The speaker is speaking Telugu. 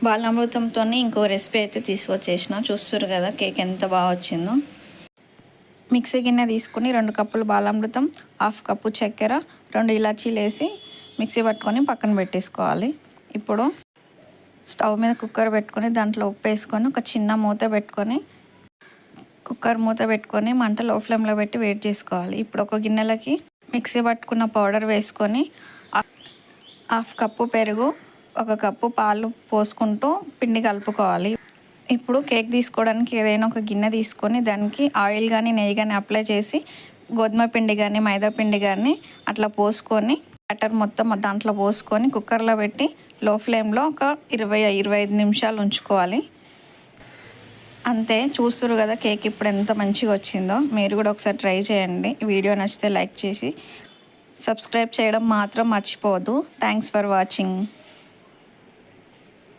బాలామృతంతో ఇంకో రెసిపీ అయితే తీసుకొచ్చేసిన. చూస్తారు కదా కేక్ ఎంత బాగా వచ్చిందో. మిక్సీ గిన్నె తీసుకుని 2 కప్పులు బాలామృతం, 1/2 కప్పు చక్కెర, 2 ఇలాచీలు వేసి మిక్సీ పట్టుకొని పక్కన పెట్టేసుకోవాలి. ఇప్పుడు స్టవ్ మీద కుక్కర్ పెట్టుకొని దాంట్లో ఉప్పు వేసుకొని ఒక చిన్న మూత పెట్టుకొని కుక్కర్ మూత పెట్టుకొని మంట లో ఫ్లేమ్లో పెట్టి వేడి చేసుకోవాలి. ఇప్పుడు ఒక గిన్నెలకి మిక్సీ పట్టుకున్న పౌడర్ వేసుకొని 1/2 కప్పు పెరుగు, 1 కప్పు పాలు పోసుకుంటూ పిండి కలుపుకోవాలి. ఇప్పుడు కేక్ తీసుకోవడానికి ఏదైనా ఒక గిన్నె తీసుకొని దానికి ఆయిల్ కానీ నెయ్యి కానీ అప్లై చేసి గోధుమ పిండి కానీ మైదా పిండి కానీ అట్లా పోసుకొని బ్యాటర్ మొత్తం దాంట్లో పోసుకొని కుక్కర్లో పెట్టి లో ఫ్లేమ్లో ఒక 20-25 నిమిషాలు ఉంచుకోవాలి. అంతే. చూస్తున్నారు కదా కేక్ ఇప్పుడు ఎంత మంచిగా వచ్చిందో. మీరు కూడా ఒకసారి ట్రై చేయండి. వీడియో నచ్చితే లైక్ చేసి సబ్స్క్రైబ్ చేయడం మాత్రం మర్చిపోవద్దు. Thanks for watching.